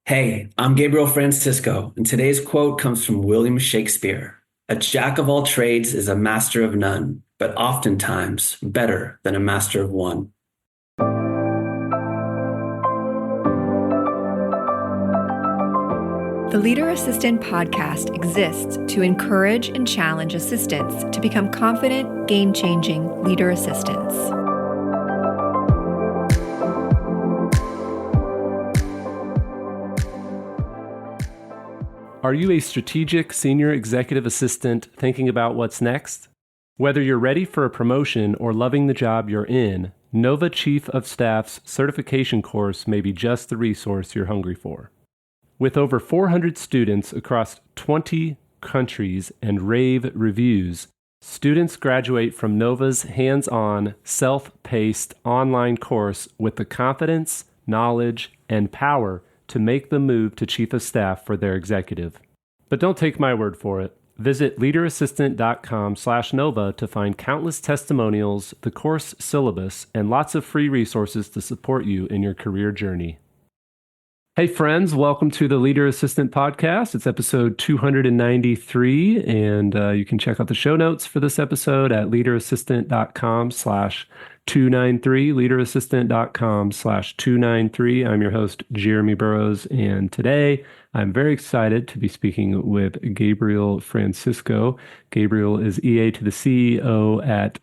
Hey, I'm Gabriel Francisco, and today's quote comes from William Shakespeare. A jack of all trades is a master of none, but oftentimes better than a master of one. The Leader Assistant podcast exists to encourage and challenge assistants to become confident, game-changing leader assistants. Are you a strategic senior executive assistant thinking about what's next? Whether you're ready for a promotion or loving the job you're in, Nova Chief of Staff's certification course may be just the resource you're hungry for. With over 400 students across 20 countries and rave reviews, students graduate from Nova's hands-on, self-paced online course with the confidence, knowledge, and power to make the move to Chief of Staff for their executive. But don't take my word for it. Visit leaderassistant.com/Nova to find countless testimonials, the course syllabus, and lots of free resources to support you in your career journey. Hey friends, welcome to the Leader Assistant Podcast. It's episode 293, and you can check out the show notes for this episode at leaderassistant.com/293, leaderassistant.com/293. I'm your host, Jeremy Burrows, and today I'm very excited to be speaking with Gabriel Francisco. Gabriel is EA to the CEO at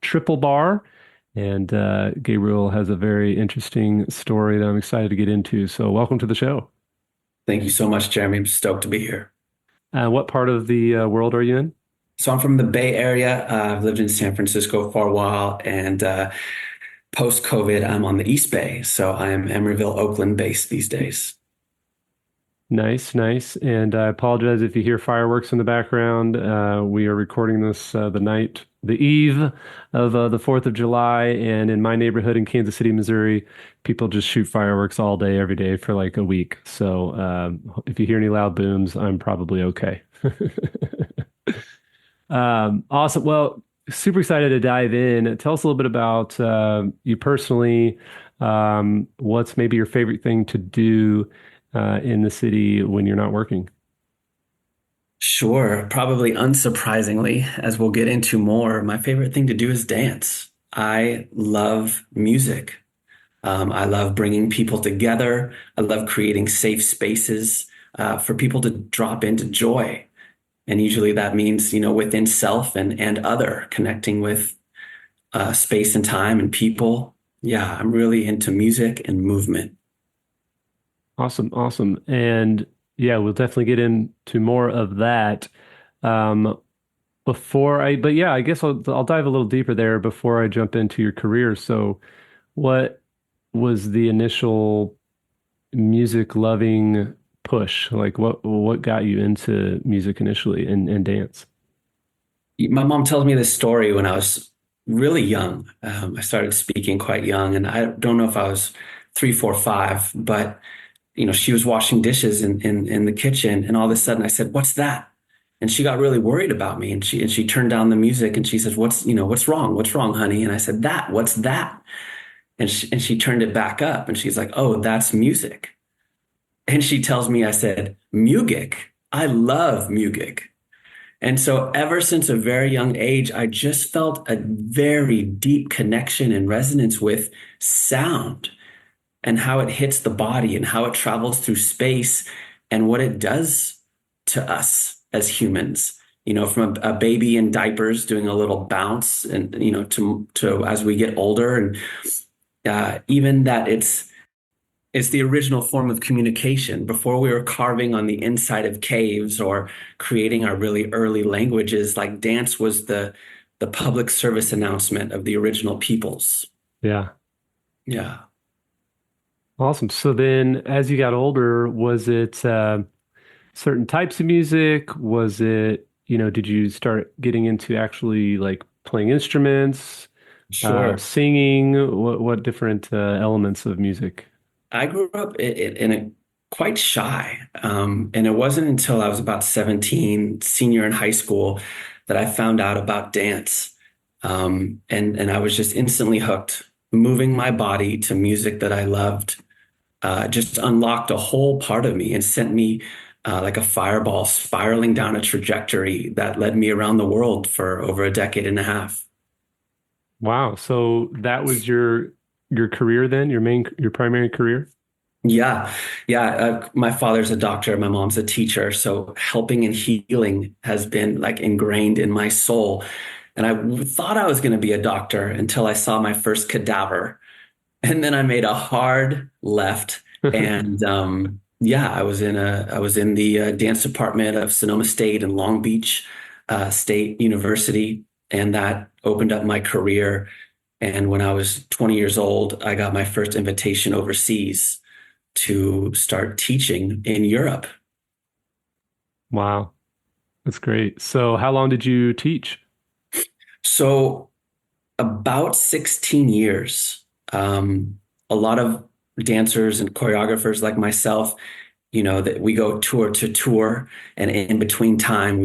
Triple Bar. And Gabriel has a very interesting story that I'm excited to get into. So welcome to the show. Thank you so much, Jeremy. I'm stoked to be here. What part of the world are you in? So I'm from the Bay Area. I've lived in San Francisco for a while, and post-COVID, I'm on the East Bay. So I'm Emeryville, Oakland based these days. Nice, nice. And I apologize if you hear fireworks in the background. We are recording this the eve of the 4th of July. And in my neighborhood in Kansas City, Missouri, people just shoot fireworks all day, every day for like a week. So if you hear any loud booms, I'm probably okay. Awesome. Well, super excited to dive in. Tell us a little bit about you personally. What's maybe your favorite thing to do in the city when you're not working? Sure. Probably unsurprisingly, as we'll get into more, my favorite thing to do is dance. I love music. I love bringing people together. I love creating safe spaces for people to drop into joy. And usually that means, within self and other, connecting with space and time and people. Yeah, I'm really into music and movement. Awesome, awesome. And yeah, we'll definitely get into more of that. I guess I'll dive a little deeper there before I jump into your career. So what was the initial music loving push? Like what got you into music initially and dance? My mom tells me this story when I was really young. I started speaking quite young, and I don't know if I was 3, 4, 5, but she was washing dishes in the kitchen, and all of a sudden I said, "What's that?" And she got really worried about me, and she turned down the music, and she says, "What's wrong? What's wrong, honey?" And I said, "That. What's that?" And she turned it back up, and she's like, "Oh, that's music." And she tells me, I said, "Music. I love music." And so ever since a very young age, I just felt a very deep connection and resonance with sound and how it hits the body and how it travels through space and what it does to us as humans. From a baby in diapers doing a little bounce and, to as we get older, and even that it's the original form of communication. Before we were carving on the inside of caves or creating our really early languages, like dance was the public service announcement of the original peoples. Yeah. Yeah. Awesome. So then as you got older, was it certain types of music? Was it, did you start getting into actually like playing instruments, Sure. singing? What different elements of music? I grew up in a quite shy. And it wasn't until I was about 17, senior in high school, that I found out about dance. And I was just instantly hooked, moving my body to music that I loved. just unlocked a whole part of me and sent me like a fireball spiraling down a trajectory that led me around the world for over a decade and a half. Wow. So that was your career then, your primary career? Yeah, yeah. My father's a doctor, my mom's a teacher, so helping and healing has been like ingrained in my soul. And thought I was going to be a doctor until I saw my first cadaver. And then I made a hard left, and yeah, I was in the dance department of Sonoma State and Long Beach State University, and that opened up my career. And when I was 20 years old, I got my first invitation overseas to start teaching in Europe. Wow. That's great. So how long did you teach? So about 16 years. A lot of dancers and choreographers like myself, that we go tour to tour, and in between time,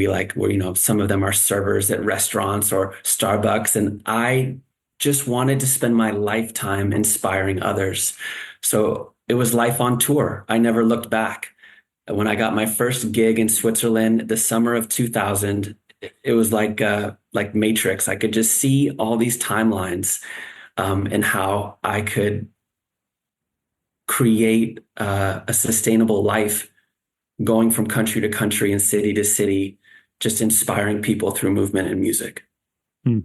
some of them are servers at restaurants or Starbucks, and I just wanted to spend my lifetime inspiring others. So it was life on tour. I never looked back. When I got my first gig in Switzerland, the summer of 2000, it was like Matrix. I could just see all these timelines, and how I could create a sustainable life going from country to country and city to city, just inspiring people through movement and music. Hmm.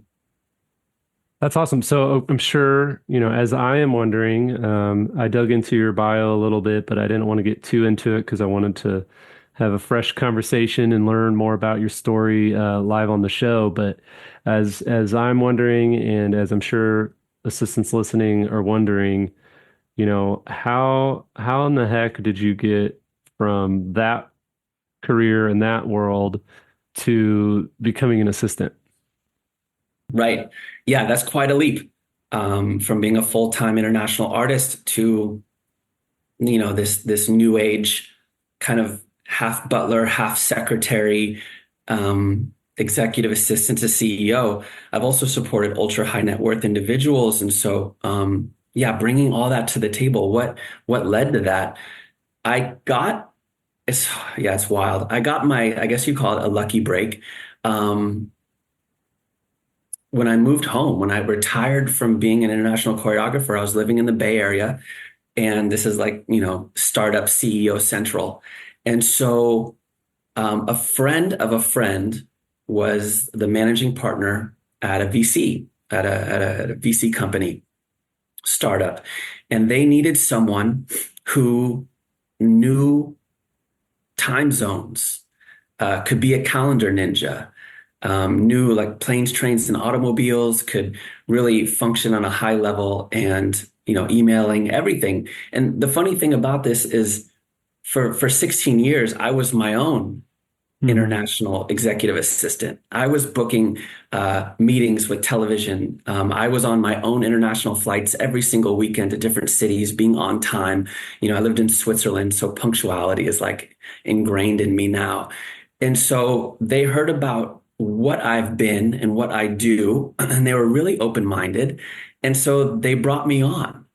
That's awesome. So I'm sure, as I am wondering, I dug into your bio a little bit, but I didn't want to get too into it because I wanted to have a fresh conversation and learn more about your story live on the show. But as I'm wondering, and as I'm sure assistants listening are wondering, how in the heck did you get from that career in that world to becoming an assistant? Right. Yeah, that's quite a leap, from being a full-time international artist to, this new age kind of half butler, half secretary, executive assistant to CEO. I've also supported ultra high net worth individuals. And so, yeah, bringing all that to the table, what led to that? I got, it's, yeah, it's wild. I got I guess you call it a lucky break. Um, when I moved home, when I retired from being an international choreographer, I was living in the Bay Area, and this is like, startup CEO central. And so, a friend of a friend was the managing partner at a VC, at a VC company startup, and they needed someone who knew time zones, could be a calendar ninja, knew like planes, trains, and automobiles, could really function on a high level, and emailing everything. And the funny thing about this is, for 16 years, I was my own Hmm. international executive assistant. I was booking meetings with television. I was on my own international flights every single weekend to different cities, being on time. I lived in Switzerland, so punctuality is like ingrained in me now. And so they heard about what I've been and what I do, and they were really open-minded. And so they brought me on.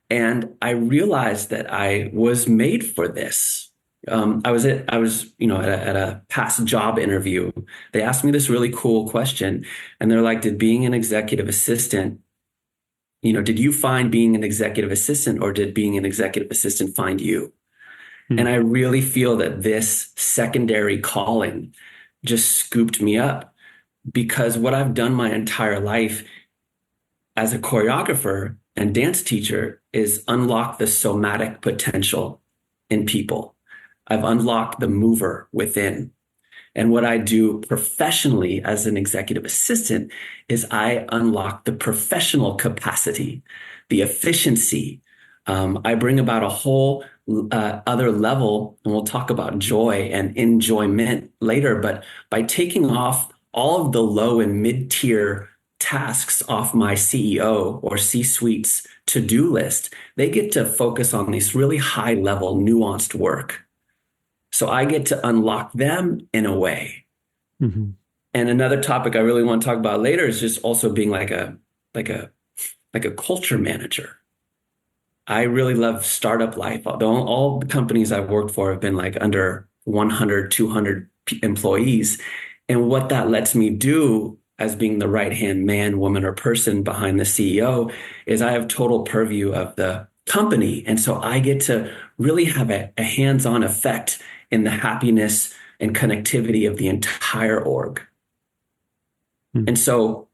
And I realized that I was made for this. I was, at a past job interview. They asked me this really cool question, and they're like, "Did being an executive assistant, did you find being an executive assistant, or did being an executive assistant find you?" Hmm. And I really feel that this secondary calling just scooped me up, because what I've done my entire life as a choreographer and dance teacher is unlock the somatic potential in people. I've unlocked the mover within. And what I do professionally as an executive assistant is I unlock the professional capacity, the efficiency. I bring about a whole other level, and we'll talk about joy and enjoyment later. But by taking off all of the low and mid-tier tasks off my CEO or C-suite's to-do list, they get to focus on this really high-level, nuanced work. So I get to unlock them in a way. Hmm. And another topic I really want to talk about later is just also being like a like a culture manager. I really love startup life. All the companies I've worked for have been like under 100, 200 employees. And what that lets me do as being the right-hand man, woman, or person behind the CEO is I have total purview of the company. And so I get to really have a hands-on effect in the happiness and connectivity of the entire org. Hmm. And so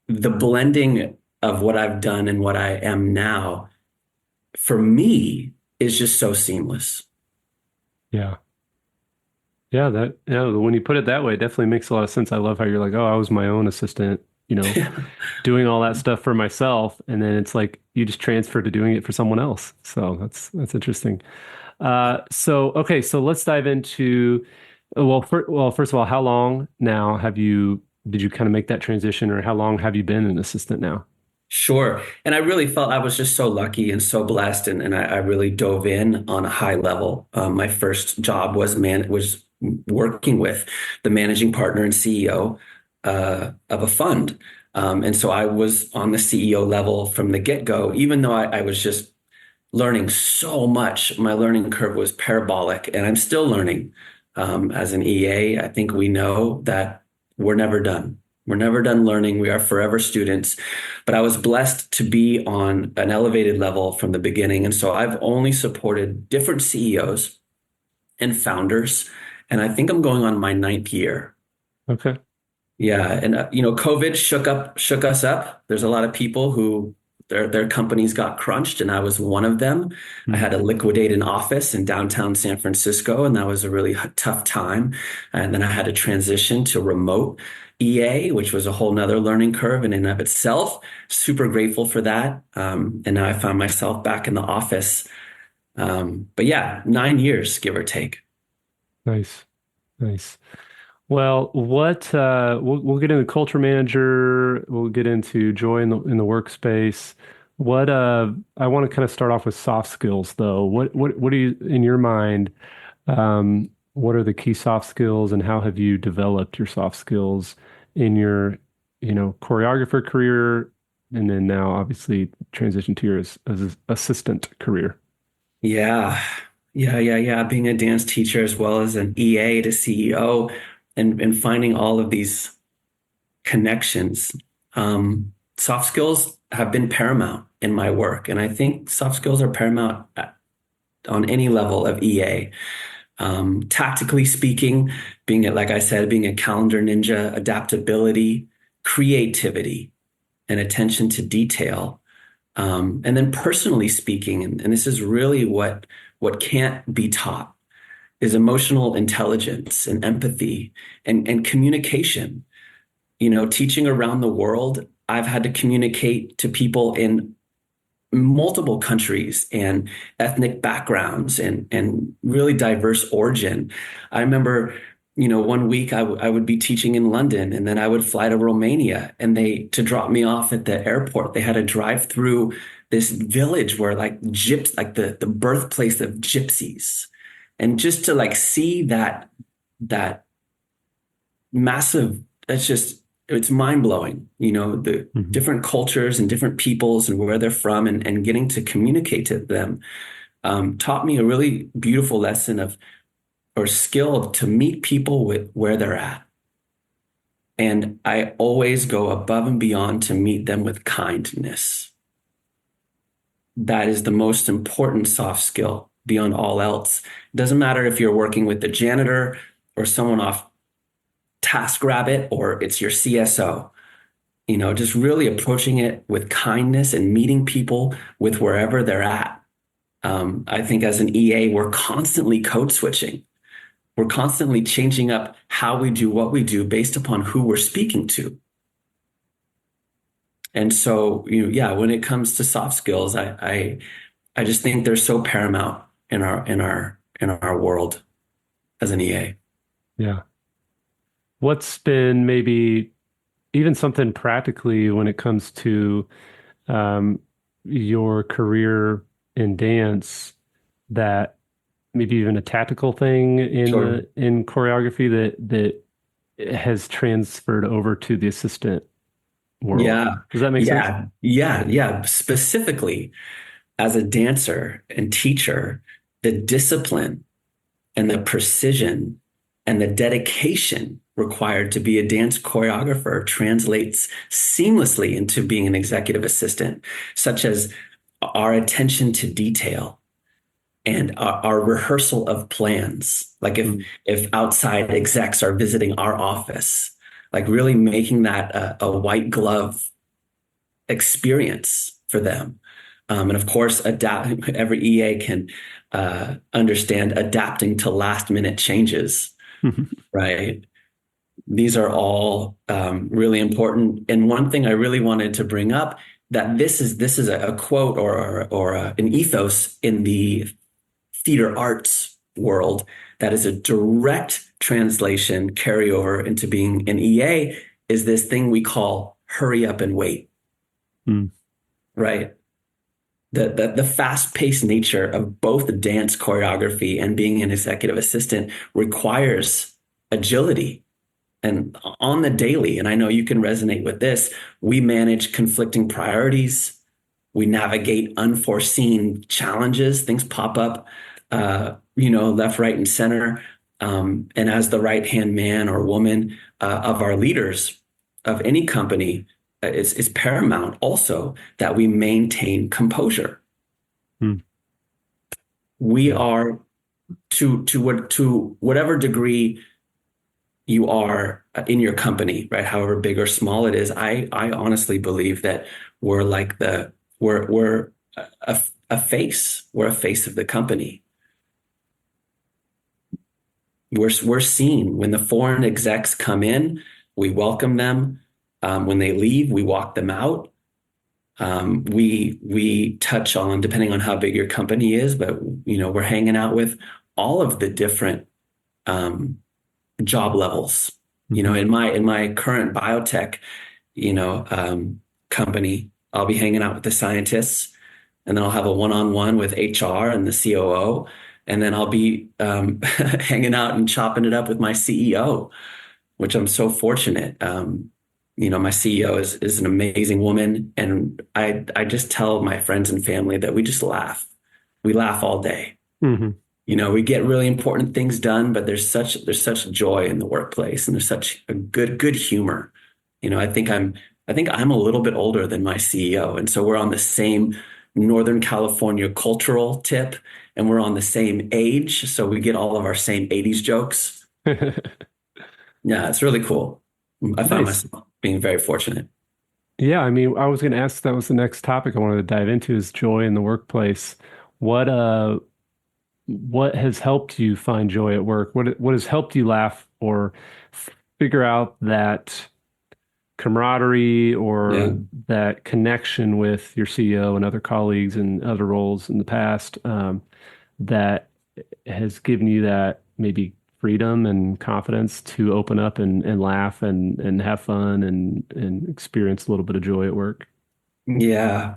the blending of what I've done and what I am now for me is just so seamless. Yeah. Yeah, when you put it that way, it definitely makes a lot of sense. I love how you're like, oh, I was my own assistant, doing all that stuff for myself, and then it's like you just transfer to doing it for someone else. So that's interesting. So okay, so let's dive into first of all, how long now did you kind of make that transition, or how long have you been an assistant now? Sure. And I really felt I was just so lucky and so blessed. And I really dove in on a high level. My first job was working with the managing partner and CEO of a fund. And so I was on the CEO level from the get-go, even though I was just learning so much. My learning curve was parabolic, and I'm still learning. As an EA, I think we know that we're never done. We're never done learning. We are forever students. But I was blessed to be on an elevated level from the beginning. And so I've only supported different CEOs and founders. And I think I'm going on my ninth year. Okay. Yeah, and COVID shook us up. There's a lot of people who their companies got crunched, and I was one of them. I Hmm. had to liquidate an office in downtown San Francisco, and that was a really tough time. And then I had to transition to remote EA, which was a whole nother learning curve in and of itself. Super grateful for that. And now I found myself back in the office. But yeah, 9 years, give or take. Nice. Nice. Well, we'll get into culture manager, we'll get into joy in the workspace. I want to kind of start off with soft skills though. What are you in your mind, what are the key soft skills and how have you developed your soft skills in your, choreographer career and then now obviously transition to your as assistant career? Yeah. Yeah. Being a dance teacher as well as an EA to CEO and finding all of these connections. Soft skills have been paramount in my work. And I think soft skills are paramount on any level of EA. Tactically speaking, like I said, being a calendar ninja, adaptability, creativity, and attention to detail. And then personally speaking, and this is really what can't be taught, is emotional intelligence and empathy and communication. Teaching around the world, I've had to communicate to people in multiple countries and ethnic backgrounds and really diverse origin. I remember, one week I would be teaching in London and then I would fly to Romania and to drop me off at the airport, they had to drive through this village where like like the birthplace of gypsies. And just to like see that massive, it's mind blowing, the Mhm. different cultures and different peoples and where they're from and getting to communicate to them taught me a really beautiful lesson or skill to meet people with where they're at. And I always go above and beyond to meet them with kindness. That is the most important soft skill beyond all else. It doesn't matter if you're working with the janitor or someone off TaskRabbit or it's your CSO. Just really approaching it with kindness and meeting people with wherever they're at. I think as an EA, we're constantly code switching. We're constantly changing up how we do what we do based upon who we're speaking to. And so, yeah, when it comes to soft skills, I just think they're so paramount in our world as an EA. Yeah. What's been maybe even something practically when it comes to um, your career in dance that maybe even a tactical thing Sure. in choreography that has transferred over to the assistant world. Yeah. Does that make sense? Yeah. Yeah. Yeah. Specifically, as a dancer and teacher, the discipline and the precision and the dedication required to be a dance choreographer translates seamlessly into being an executive assistant, such as our attention to detail and our rehearsal of plans. Like if outside execs are visiting our office, like really making that a white glove experience for them. And of course, every EA can understand adapting to last minute changes, right? These are all really important. And one thing I really wanted to bring up, that this is a quote or an ethos in the theater arts world that is a direct translation carryover into being an EA, is this thing we call hurry up and wait. Right? The fast-paced nature of both dance choreography and being an executive assistant requires agility and on the daily. And I know you can resonate with this. We manage conflicting priorities. We navigate unforeseen challenges. Things pop up, left, right, and center. And as the right-hand man or woman of our leaders of any company, it's paramount also that we maintain composure. We are to whatever degree you are in your company, right? However big or small it is, I honestly believe that we're like we're a face. We're a face of the company. We're seen when the foreign execs come in. We welcome them. When they leave, we walk them out. We touch on, depending on how big your company is, but we're hanging out with all of the different job levels. In my current biotech, company, I'll be hanging out with the scientists, and then I'll have a one-on-one with HR and the COO, and then I'll be hanging out and chopping it up with my CEO, which I'm so fortunate. My CEO is an amazing woman, and I just tell my friends and family that we just laugh. We laugh all day. We get really important things done, but there's such joy in the workplace, and there's such a good humor. I think I'm a little bit older than my CEO, and so we're on the same Northern California cultural tip, and we're on the same age, so we get all of our same 80s jokes. Yeah, it's really cool. I found myself being very fortunate. Yeah, I mean, I was going to ask, that was the next topic I wanted to dive into, is joy in the workplace. What has helped you find joy at work? What has helped you laugh or figure out that camaraderie or that connection with your CEO and other colleagues and other roles in the past that has given you that maybe freedom and confidence to open up and laugh and have fun and experience a little bit of joy at work? Yeah,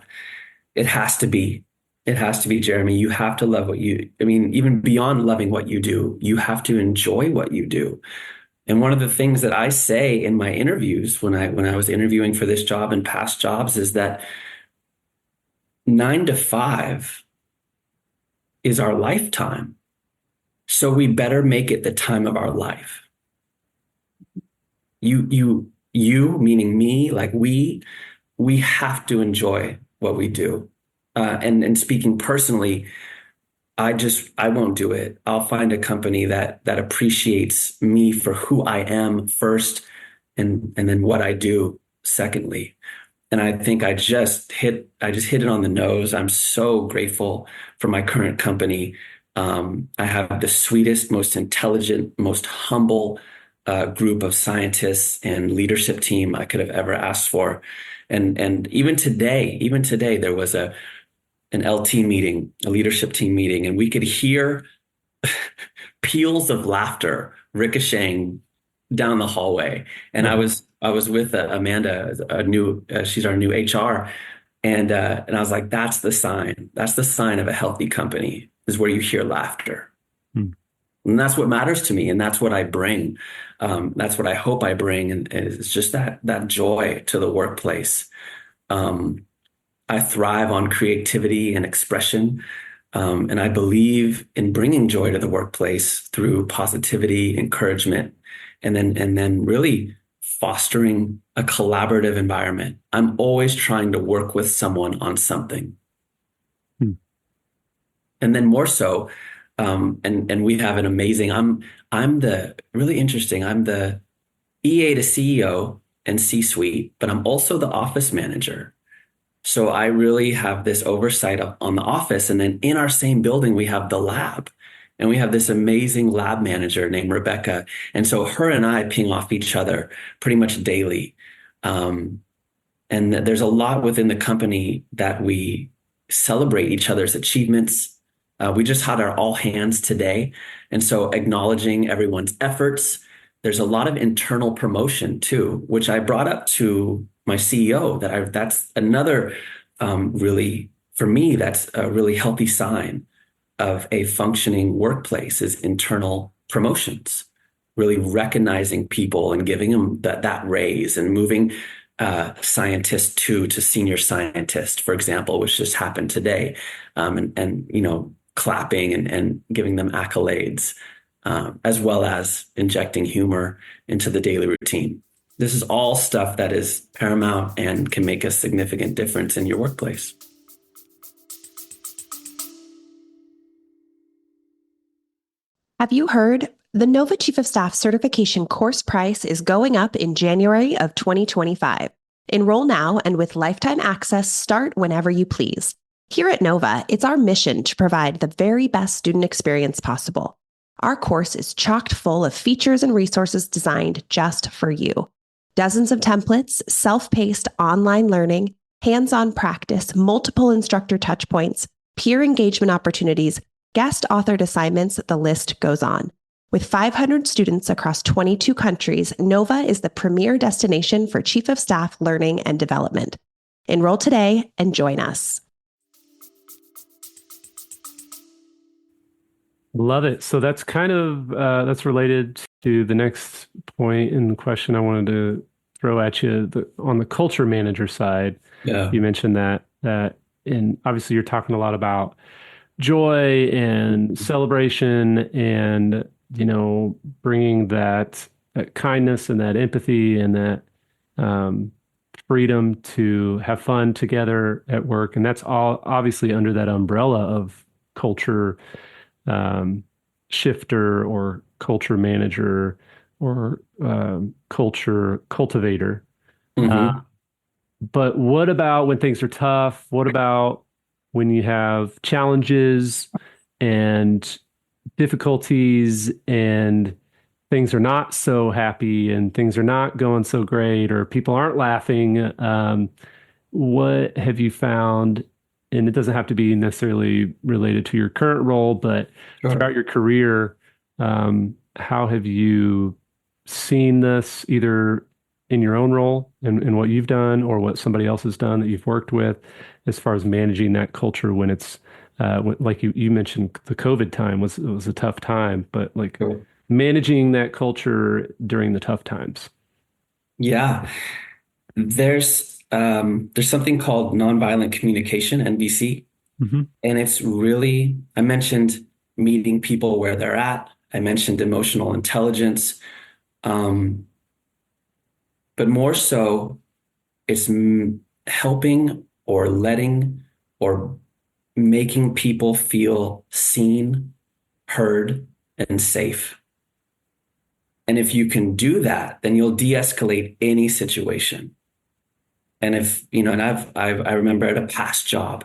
it has to be. It has to be, Jeremy. You have to love even beyond loving what you do, you have to enjoy what you do. And one of the things that I say in my interviews when I was interviewing for this job and past jobs is that 9 to 5 is our lifetime. So we better make it the time of our life. You meaning me, like we have to enjoy what we do. And speaking personally, I won't do it. I'll find a company that appreciates me for who I am first, and then what I do secondly. And I think I just hit it on the nose. I'm so grateful for my current company. I have the sweetest, most intelligent, most humble group of scientists and leadership team I could have ever asked for. And even today, there was an LT meeting, a leadership team meeting, and we could hear peals of laughter ricocheting down the hallway. And I was with Amanda, she's our new HR, and I was like, that's the sign. That's the sign of a healthy company, is where you hear laughter. And that's what matters to me, and that's what I bring. That's what I hope I bring, and it's just that joy to the workplace. I thrive on creativity and expression. And I believe in bringing joy to the workplace through positivity, encouragement, and then really fostering a collaborative environment. I'm always trying to work with someone on something. Hmm. And then more so, and we have an amazing, I'm the really interesting, I'm the EA to CEO and C-suite, but I'm also the office manager. So I really have this oversight on the office. And then in our same building, we have the lab. And we have this amazing lab manager named Rebecca. And so her and I ping off each other pretty much daily. Um, and there's a lot within the company that we celebrate each other's achievements. We just had our all hands today. And so acknowledging everyone's efforts. There's a lot of internal promotion too, which I brought up to my CEO that's another really, for me, that's a really healthy sign of a functioning workplace is internal promotions, really recognizing people and giving them that raise and moving scientist two to senior scientist, for example, which just happened today, and clapping and giving them accolades, as well as injecting humor into the daily routine. This is all stuff that is paramount and can make a significant difference in your workplace. Have you heard? The Nova Chief of Staff certification course price is going up in January of 2025. Enroll now, and with lifetime access, start whenever you please. Here at Nova, it's our mission to provide the very best student experience possible. Our course is chock full of features and resources designed just for you. Dozens of templates, self-paced online learning, hands-on practice, multiple instructor touchpoints, peer engagement opportunities, guest authored assignments, the list goes on. With 500 students across 22 countries, Nova is the premier destination for Chief of Staff learning and development. Enroll today and join us. Love it. So that's kind of that's related to the next point in the question I wanted to throw at you on the culture manager side. Yeah. You mentioned and obviously you're talking a lot about joy and celebration and bringing that kindness and that empathy and that freedom to have fun together at work, and that's all obviously under that umbrella of culture shifter or culture manager or culture cultivator. Mm-hmm. But what about when things are tough? What about when you have challenges and difficulties and things are not so happy and things are not going so great or people aren't laughing? What have you found? And it doesn't have to be necessarily related to your current role, but Sure. throughout your career, how have you seen this either in your own role and what you've done or what somebody else has done that you've worked with as far as managing that culture when it's like you mentioned the COVID time was a tough time, but like Sure. managing that culture during the tough times. Yeah. There's something called nonviolent communication, NVC, Mm-hmm. and it's really, I mentioned meeting people where they're at. I mentioned emotional intelligence, um, but more so, it's helping or letting or making people feel seen, heard, and safe. And if you can do that, then you'll de-escalate any situation. And I remember at a past job,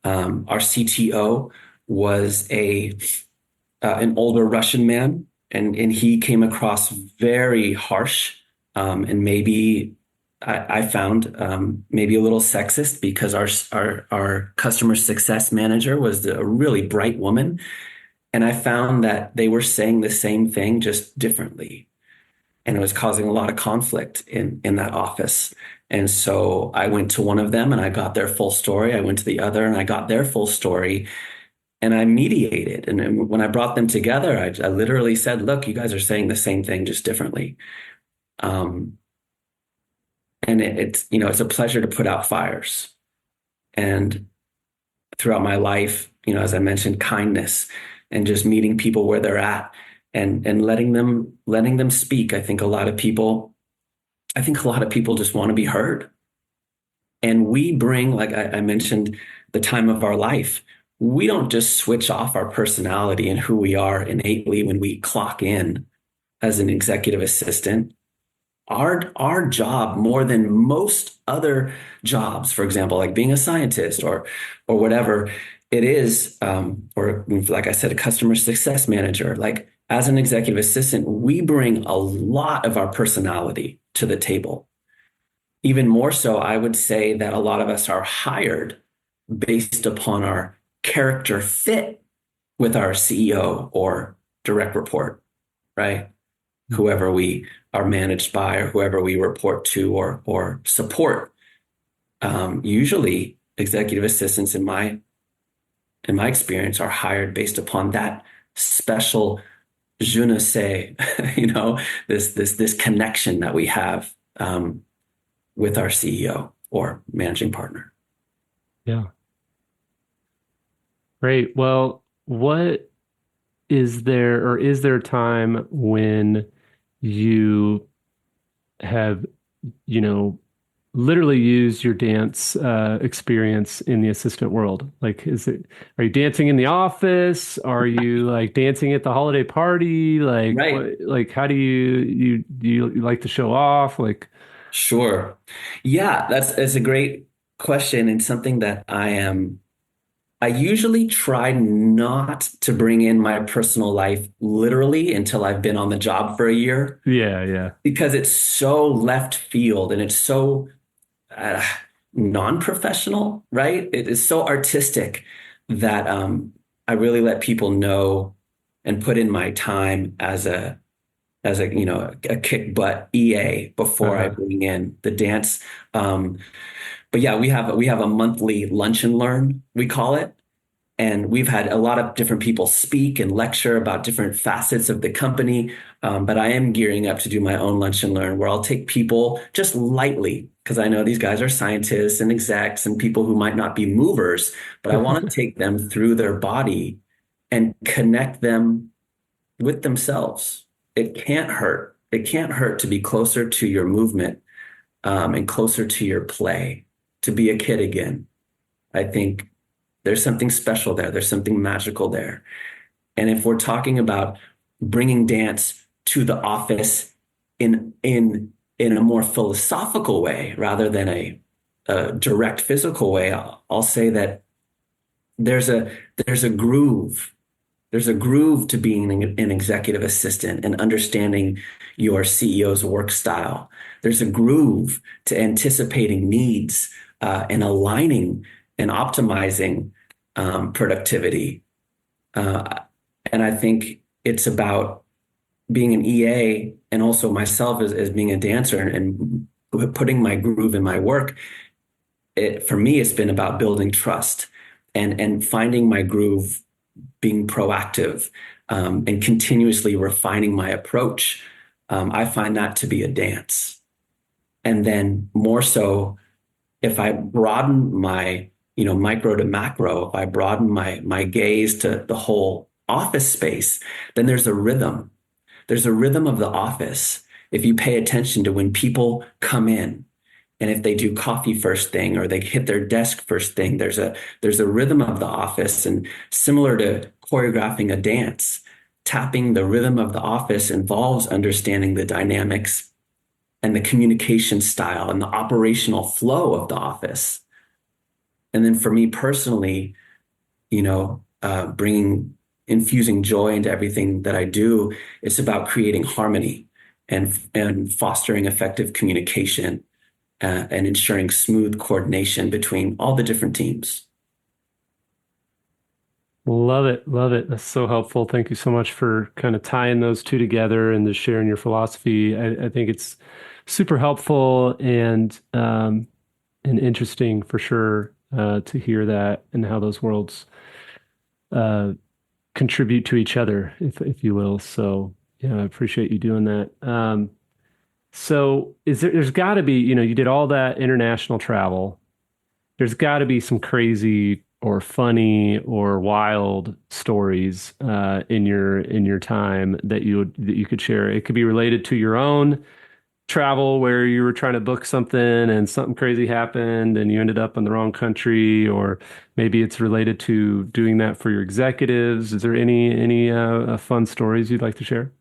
our CTO was an older Russian man, and he came across very harsh, and maybe I found maybe a little sexist because our customer success manager was a really bright woman, and I found that they were saying the same thing just differently. And it was causing a lot of conflict in that office. And so I went to one of them and I got their full story. I went to the other and I got their full story and I mediated. And when I brought them together, I literally said, look, you guys are saying the same thing, just differently. And it's a pleasure to put out fires. And throughout my life, as I mentioned, kindness and just meeting people where they're at and letting them speak. I think a lot of people just want to be heard. And we bring, like I mentioned, the time of our life. We don't just switch off our personality and who we are innately when we clock in as an executive assistant. Our job, more than most other jobs, for example, like being a scientist or whatever it is, or like I said, a customer success manager, like as an executive assistant, we bring a lot of our personality to the table. Even more so, I would say that a lot of us are hired based upon our character fit with our CEO or direct report, right? Whoever we are managed by or whoever we report to or support. Usually executive assistants in my experience are hired based upon that special je ne sais, this connection that we have with our CEO or managing partner. Yeah. Great. Well, what is there, or is there a time when you have, you know, literally used your dance experience in the assistant world? Like, are you dancing in the office? Are you like dancing at the holiday party? Like, Right. what, like, how do you like to show off? Like, Sure. Yeah, that's a great question and something that I usually try not to bring in my personal life literally until I've been on the job for a year yeah, yeah. because it's so left field and it's so uh, non-professional, right? It is so artistic that I really let people know and put in my time as a kick butt EA before I Uh-huh. bring in the dance. Um, but yeah, we have a monthly lunch and learn, we call it. And we've had a lot of different people speak and lecture about different facets of the company. But I am gearing up to do my own lunch and learn where I'll take people just lightly, because I know these guys are scientists and execs and people who might not be movers, but I want to take them through their body and connect them with themselves. It can't hurt. It can't hurt to be closer to your movement, and closer to your play, to be a kid again. I think there's something special there. There's something magical there. And if we're talking about bringing dance to the office in a more philosophical way rather than a direct physical way, I'll say that there's a there's a groove. There's a groove to being an executive assistant and understanding your CEO's work style. There's a groove to anticipating needs and aligning and optimizing productivity. Uh, and I think it's about being an EA and also myself as being a dancer and putting my groove in my work. For me, it's been about building trust and finding my groove, being proactive, and continuously refining my approach. I find that to be a dance. And then more so, if I broaden my, micro to macro, if I broaden my gaze to the whole office space, then there's a rhythm. There's a rhythm of the office. If you pay attention to when people come in, and if they do coffee first thing or they hit their desk first thing, there's a rhythm of the office. And similar to choreographing a dance, tapping the rhythm of the office involves understanding the dynamics and the communication style and the operational flow of the office. And then for me personally, infusing joy into everything that I do, it's about creating harmony and fostering effective communication, and ensuring smooth coordination between all the different teams. Love it. Love it. That's so helpful. Thank you so much for kind of tying those two together and just sharing your philosophy. I think it's super helpful and interesting for sure to hear that and how those worlds uh, contribute to each other, if you will. So yeah, I appreciate you doing that. So there's got to be, you did all that international travel. there's got to be some crazy or funny or wild stories in your time that you could share. It could be related to your own travel where you were trying to book something and something crazy happened and you ended up in the wrong country, or maybe it's related to doing that for your executives. Is there any fun stories you'd like to share?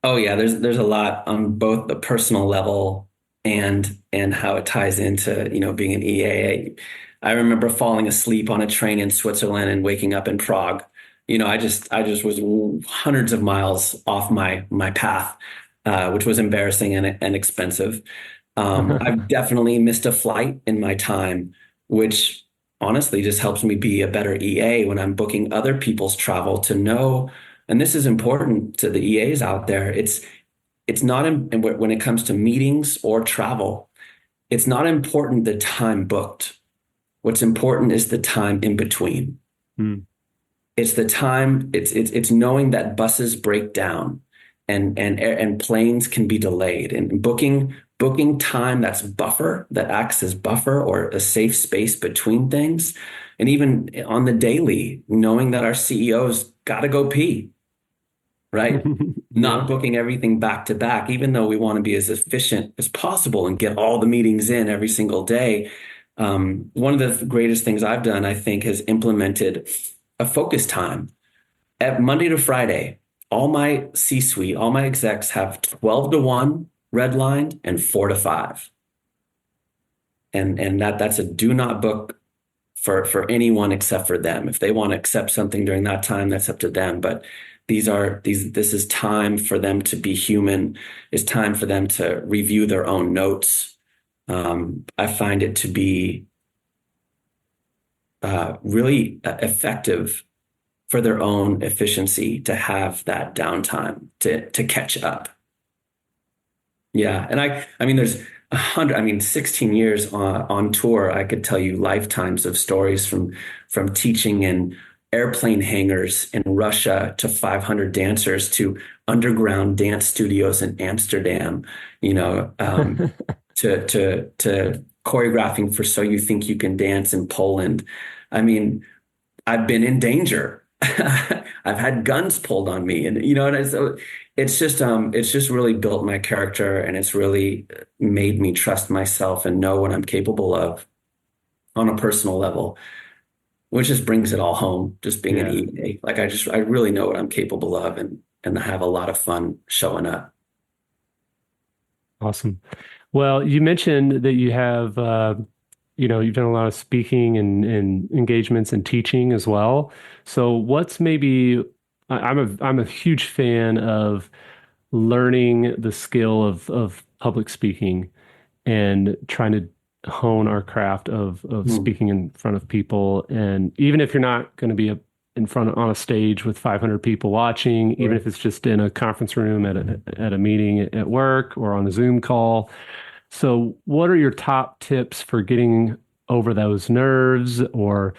Oh yeah, there's a lot on both the personal level and how it ties into, being an EA. I remember falling asleep on a train in Switzerland and waking up in Prague. I just was hundreds of miles off my path, which was embarrassing and expensive. I've definitely missed a flight in my time, which honestly just helps me be a better EA when I'm booking other people's travel to know. And this is important to the EAs out there. It's not when it comes to meetings or travel, it's not important the time booked. What's important is the time in between. Hmm. It's the time, it's knowing that buses break down and planes can be delayed, and booking time that acts as buffer or a safe space between things. And even on the daily, knowing that our CEO's got to go pee, right? Yeah. Not booking everything back to back, even though we want to be as efficient as possible and get all the meetings in every single day. One of the greatest things I've done, I think, has implemented a focus time at Monday to Friday. All my C-suite, all my execs have 12 to 1 redlined and 4 to 5. And that's a do not book for anyone except for them. If they want to accept something during that time, that's up to them. But this is time for them to be human. It's time for them to review their own notes. I find it to be really effective for their own efficiency to have that downtime to catch up. Yeah, and I mean, there's 16 years on tour. I could tell you lifetimes of stories from teaching in airplane hangars in Russia to 500 dancers to underground dance studios in Amsterdam, to choreographing for So You Think You Can Dance in Poland. I mean, I've been in danger. I've had guns pulled on me, and so it's just really built my character, and it's really made me trust myself and know what I'm capable of on a personal level, which just brings it all home. Just being an Yeah. EA, like I really know what I'm capable of, and I have a lot of fun showing up. Awesome. Well, you mentioned that you've done a lot of speaking and engagements and teaching as well. So what's maybe, I'm a huge fan of learning the skill of public speaking and trying to hone our craft of Hmm. speaking in front of people. And even if you're not going to be in front on a stage with 500 people watching, even Sure. if it's just in a conference room at a meeting at work or on a Zoom call. So, what are your top tips for getting over those nerves or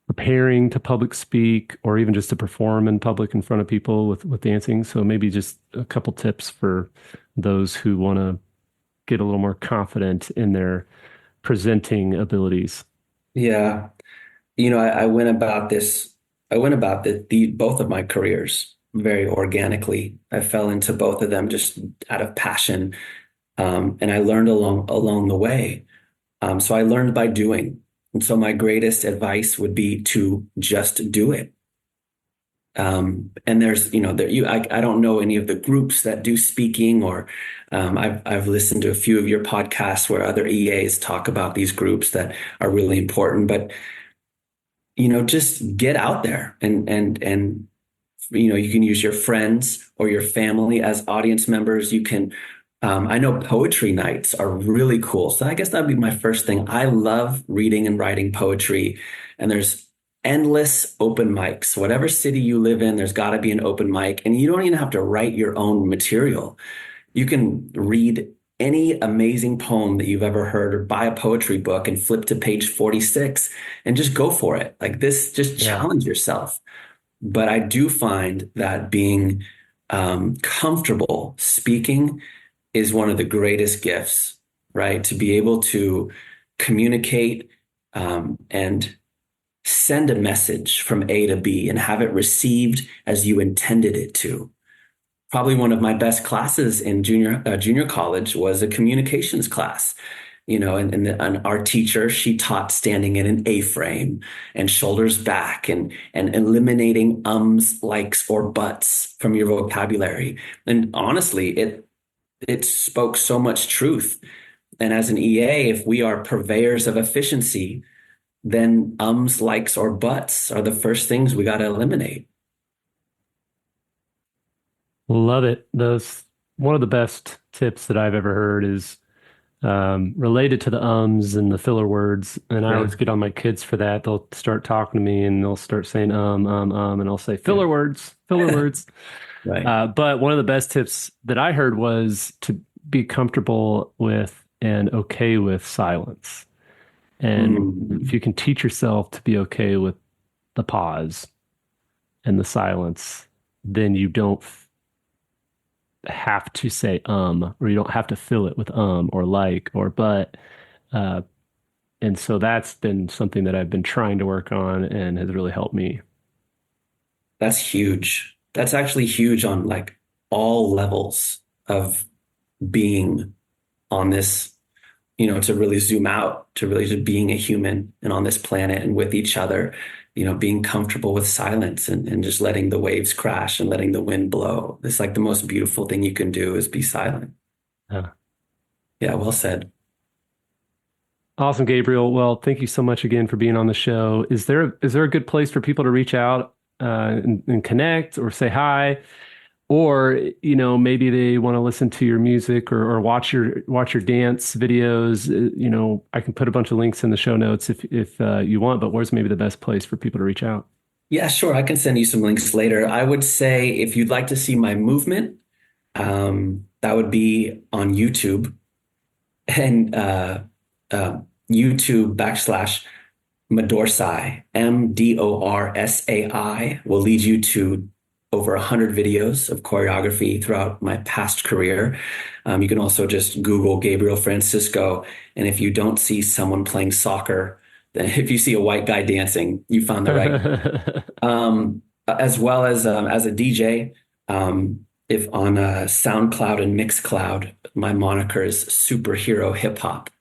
preparing to public speak or even just to perform in public in front of people with dancing? So, maybe just a couple tips for those who want to get a little more confident in their presenting abilities. Yeah. I went about both of my careers very organically. I fell into both of them just out of passion. And I learned along the way. So I learned by doing. And so my greatest advice would be to just do it. And there's, I don't know any of the groups that do speaking, or I've listened to a few of your podcasts where other EAs talk about these groups that are really important, but just get out there and you can use your friends or your family as audience members. You can, I know poetry nights are really cool. So I guess that'd be my first thing. I love reading and writing poetry, and there's endless open mics. Whatever city you live in, there's got to be an open mic, and you don't even have to write your own material. You can read any amazing poem that you've ever heard or buy a poetry book and flip to page 46 and just go for it. Like this, just Yeah. challenge yourself. But I do find that being comfortable speaking is one of the greatest gifts, right? To be able to communicate and send a message from A to B and have it received as you intended it to. Probably one of my best classes in junior college was a communications class. And our teacher, she taught standing in an A-frame and shoulders back and eliminating ums, likes, or buts from your vocabulary. And honestly, it spoke so much truth. And as an EA, if we are purveyors of efficiency, then ums, likes, or buts are the first things we got to eliminate. Love it. Those one of the best tips that I've ever heard is related to the ums and the filler words. And I always get on my kids for that. They'll start talking to me and they'll start saying and I'll say filler words, filler words. Right. But one of the best tips that I heard was to be comfortable with and okay with silence. And if you can teach yourself to be okay with the pause and the silence, then you don't have to say or you don't have to fill it with or like or but. And so that's been something that I've been trying to work on and has really helped me. That's huge. That's actually huge on like all levels of being on this, to really zoom out, to really just being a human and on this planet and with each other, being comfortable with silence and just letting the waves crash and letting the wind blow. It's like the most beautiful thing you can do is be silent. Yeah, well said. Awesome, Gabriel. Well, thank you so much again for being on the show. Is there a good place for people to reach out and connect or say hi? Or, maybe they want to listen to your music or watch your dance videos. I can put a bunch of links in the show notes if you want, but where's maybe the best place for people to reach out? Yeah, sure. I can send you some links later. I would say if you'd like to see my movement, that would be on YouTube and YouTube /Medorsai, MDORSAI will lead you to over 100 videos of choreography throughout my past career. You can also just Google Gabriel Francisco. And if you don't see someone playing soccer, then if you see a white guy dancing, you found the right. As well as a DJ, if on SoundCloud and Mixcloud, my moniker is Superhero Hip Hop,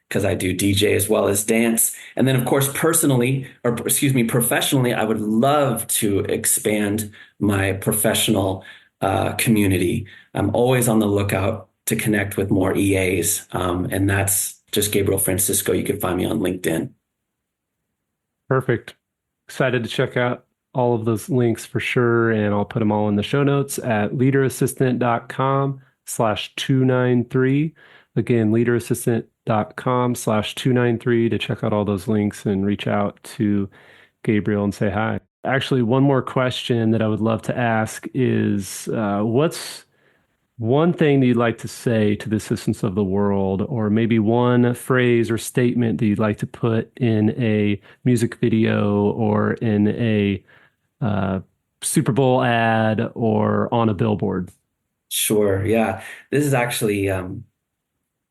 because I do DJ as well as dance. And then, of course, professionally, I would love to expand my professional community. I'm always on the lookout to connect with more EAs. And that's just Gabriel Francisco. You can find me on LinkedIn. Perfect. Excited to check out all of those links for sure. And I'll put them all in the show notes at leaderassistant.com/293. Again, leaderassistant.com/293 to check out all those links and reach out to Gabriel and say hi. Actually, one more question that I would love to ask is what's one thing that you'd like to say to the assistants of the world, or maybe one phrase or statement that you'd like to put in a music video or in a Super Bowl ad or on a billboard? Sure. Yeah. This is actually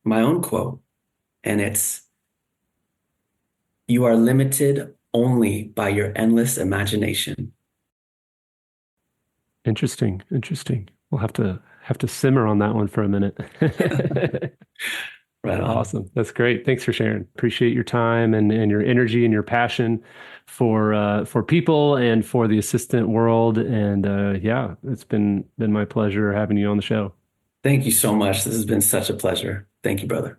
my own quote, and it's, "You are limited only by your endless imagination." Interesting. We'll have to simmer on that one for a minute. Right on. Awesome. That's great. Thanks for sharing. Appreciate your time and your energy and your passion for people and for the assistant world. And yeah, it's been my pleasure having you on the show. Thank you so much. This has been such a pleasure. Thank you, brother.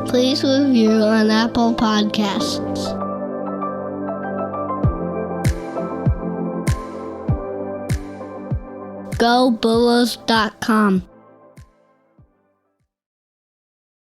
Please review on Apple Podcasts. GoBulls.com